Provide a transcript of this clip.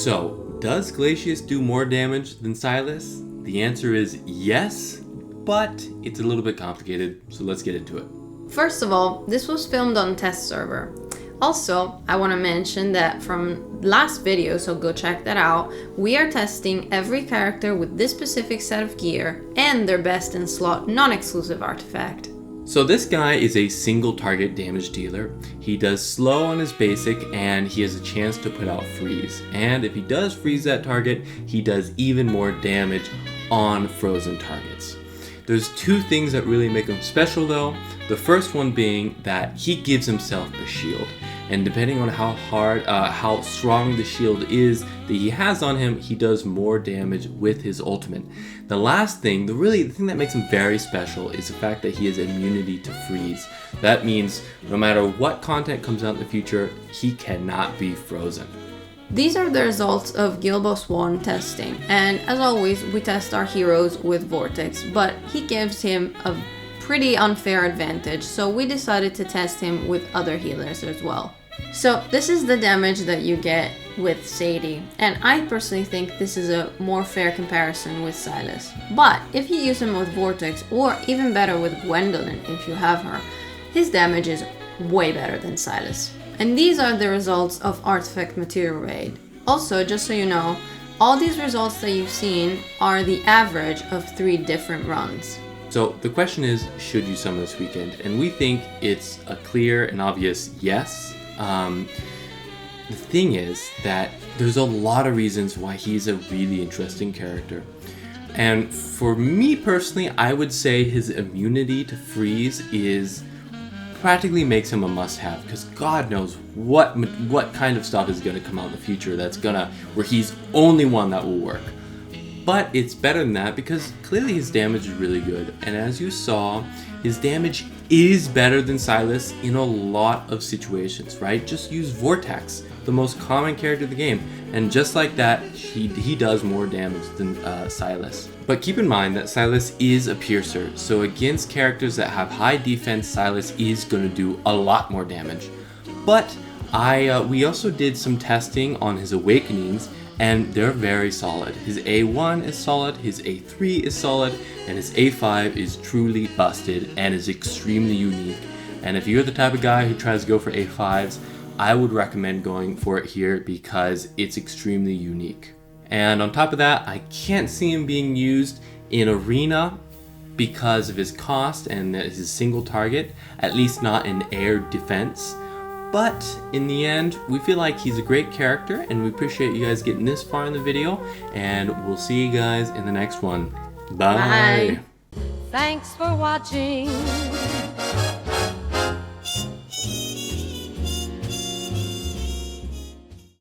So, does Glacius do more damage than Silas? The answer is yes, but it's a little bit complicated, so let's get into it. First of all, this was filmed on test server. Also, I want to mention that from last video, so go check that out, we are testing every character with this specific set of gear and their best in slot non-exclusive artifact. So this guy is a single target damage dealer. He does slow on his basic and he has a chance to put out freeze. And if he does freeze that target, he does even more damage on frozen targets. There's two things that really make him special though. The first one being that he gives himself a shield. And depending on how strong the shield is that he has on him, he does more damage with his ultimate. The last thing, the thing that makes him very special is the fact that he has immunity to freeze. That means no matter what content comes out in the future, he cannot be frozen. These are the results of Gilbo's 1 testing, and as always, we test our heroes with Vortex, but he gives him a pretty unfair advantage, so we decided to test him with other healers as well. So this is the damage that you get with Sadie, and I personally think this is a more fair comparison with Silas. But if you use him with Vortex, or even better with Gwendolyn if you have her, his damage is way better than Silas. And these are the results of Artifact Material Raid. Also, just so you know, all these results that you've seen are the average of 3 different runs. So the question is, should you summon this weekend? And we think it's a clear and obvious yes. The thing is that there's a lot of reasons why he's a really interesting character. And for me personally, I would say his immunity to freeze practically makes him a must-have, because God knows what kind of stuff is going to come out in the future where he's only one that will work. But it's better than that because clearly his damage is really good, and as you saw, his damage is better than Silas in a lot of situations, right? Just use Vortex, the most common character in the game, and just like that, he does more damage than Silas. But keep in mind that Silas is a piercer, so against characters that have high defense, Silas is going to do a lot more damage. But we also did some testing on his awakenings, and they're very solid. His A1 is solid, his A3 is solid, and his A5 is truly busted and is extremely unique. And if you're the type of guy who tries to go for A5s, I would recommend going for it here because it's extremely unique. And on top of that, I can't see him being used in Arena because of his cost and his single target, at least not in air defense. But in the end, we feel like he's a great character, and we appreciate you guys getting this far in the video, and we'll see you guys in the next one. Bye. Thanks for watching.